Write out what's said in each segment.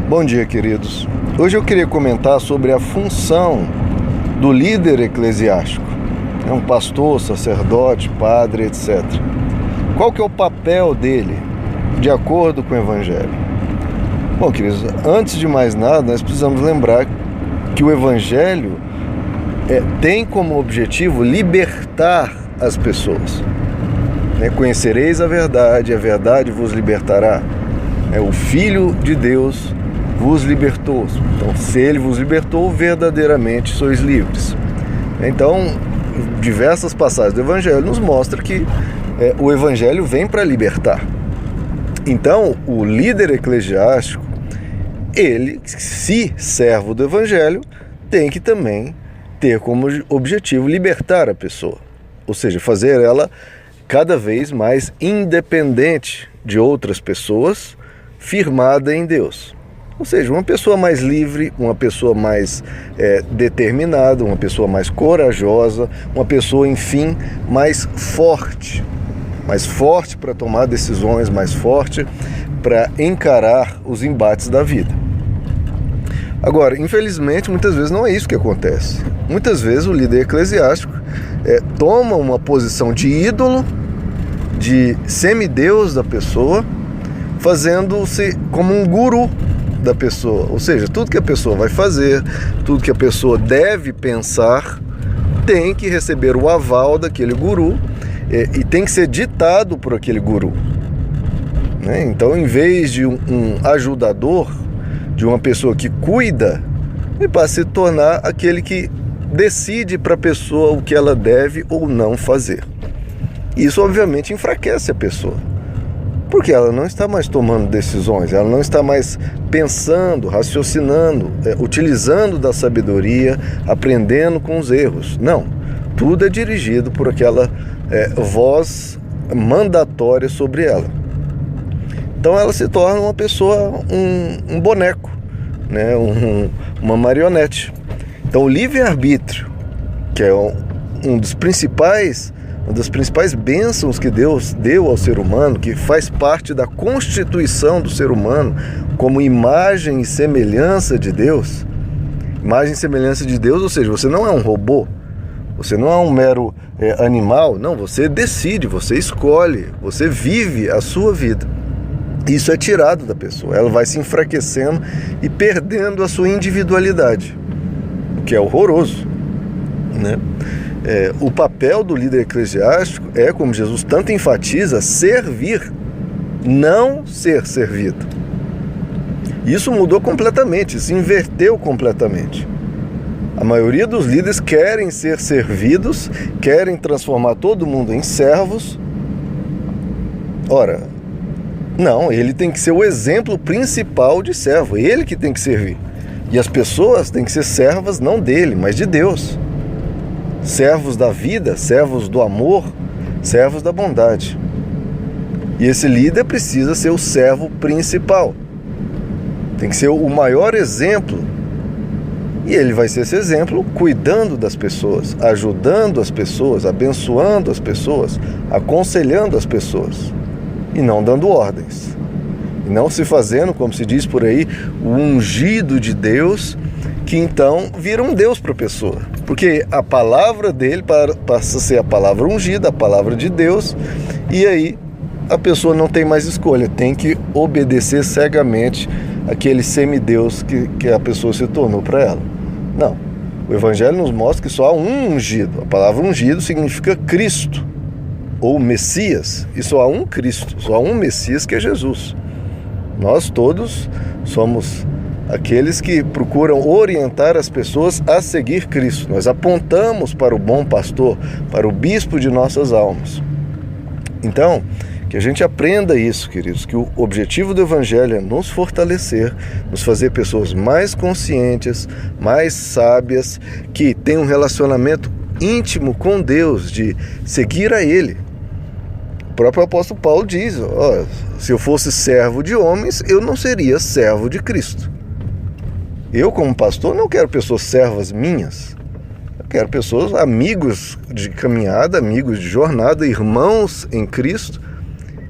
Bom dia, queridos. Hoje eu queria comentar sobre a função do líder eclesiástico, um pastor, sacerdote, padre, etc. Qual que é o papel dele, de acordo com o Evangelho? Bom, queridos, antes de mais nada, nós precisamos lembrar que o Evangelho tem como objetivo libertar as pessoas. Conhecereis a verdade vos libertará. O Filho de Deus vos libertou. Então, se Ele vos libertou, verdadeiramente sois livres. Então, diversas passagens do Evangelho nos mostram que o Evangelho vem para libertar. Então, o líder eclesiástico, ele, se servo do Evangelho, tem que também ter como objetivo libertar a pessoa. Ou seja, fazer ela cada vez mais independente de outras pessoas, firmada em Deus. Ou seja, uma pessoa mais livre, uma pessoa mais determinada, uma pessoa mais corajosa, uma pessoa, enfim, mais forte para tomar decisões, mais forte para encarar os embates da vida. Agora, infelizmente, muitas vezes não é isso que acontece. Muitas vezes o líder eclesiástico toma uma posição de ídolo, de semideus da pessoa, fazendo-se como um guru da pessoa. Ou seja, tudo que a pessoa vai fazer, tudo que a pessoa deve pensar, tem que receber o aval daquele guru e tem que ser ditado por aquele guru. Então, em vez de um ajudador, de uma pessoa que cuida, ele passa a se tornar aquele que decide para a pessoa o que ela deve ou não fazer. Isso, obviamente, enfraquece a pessoa, porque ela não está mais tomando decisões, ela não está mais pensando, raciocinando, utilizando da sabedoria, aprendendo com os erros. Não, tudo é dirigido por aquela voz mandatória sobre ela. Então ela se torna uma pessoa, um boneco, uma marionete. Então o livre-arbítrio, que é uma das principais bênçãos que Deus deu ao ser humano, que faz parte da constituição do ser humano como imagem e semelhança de Deus. Imagem e semelhança de Deus, ou seja, você não é um robô, você não é um mero animal, não, você decide, você escolhe, você vive a sua vida. Isso é tirado da pessoa, ela vai se enfraquecendo e perdendo a sua individualidade, o que é horroroso, O papel do líder eclesiástico é, como Jesus tanto enfatiza, servir, não ser servido. Isso mudou completamente, isso inverteu completamente. A maioria dos líderes querem ser servidos, querem transformar todo mundo em servos. Ora, não, ele tem que ser o exemplo principal de servo, ele que tem que servir. E as pessoas têm que ser servas não dele, mas de Deus. Servos da vida, servos do amor, servos da bondade. E esse líder precisa ser o servo principal. Tem que ser o maior exemplo. E ele vai ser esse exemplo cuidando das pessoas, ajudando as pessoas, abençoando as pessoas, aconselhando as pessoas. E não dando ordens. E não se fazendo, como se diz por aí, o ungido de Deus, que então vira um Deus para a pessoa. Porque a palavra dele passa a ser a palavra ungida, a palavra de Deus, e aí a pessoa não tem mais escolha, tem que obedecer cegamente aquele semideus que a pessoa se tornou para ela. Não, o Evangelho nos mostra que só há um ungido. A palavra ungido significa Cristo, ou Messias, e só há um Cristo, só há um Messias, que é Jesus. Nós todos somos aqueles que procuram orientar as pessoas a seguir Cristo. Nós apontamos para o bom pastor, para o bispo de nossas almas. Então, que a gente aprenda isso, queridos, que o objetivo do Evangelho é nos fortalecer, nos fazer pessoas mais conscientes, mais sábias, que tenham um relacionamento íntimo com Deus, de seguir a Ele. O próprio apóstolo Paulo diz, se eu fosse servo de homens, eu não seria servo de Cristo. Eu, como pastor, não quero pessoas servas minhas. Eu quero pessoas, amigos de caminhada, amigos de jornada, irmãos em Cristo,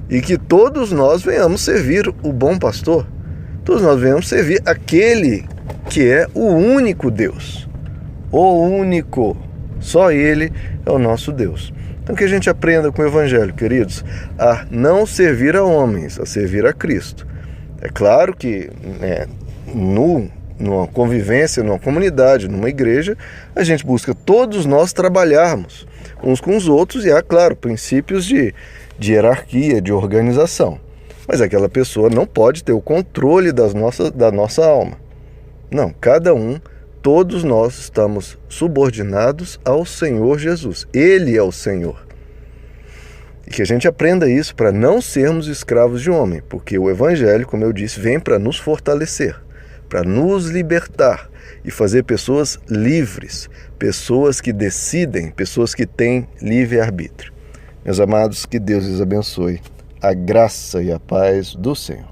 e que todos nós venhamos servir o bom pastor. Todos nós devemos servir aquele que é o único Deus. O único. Só Ele é o nosso Deus. Então que a gente aprenda com o Evangelho, queridos, a não servir a homens, a servir a Cristo. É claro que numa convivência, numa comunidade, numa igreja, a gente busca todos nós trabalharmos uns com os outros e há, claro, princípios de hierarquia, de organização. Mas aquela pessoa não pode ter o controle da nossa alma. Não, cada um, todos nós estamos subordinados ao Senhor Jesus. Ele é o Senhor. E que a gente aprenda isso para não sermos escravos de homem, porque o Evangelho, como eu disse, vem para nos fortalecer, para nos libertar e fazer pessoas livres, pessoas que decidem, pessoas que têm livre-arbítrio. Meus amados, que Deus os abençoe. A graça e a paz do Senhor.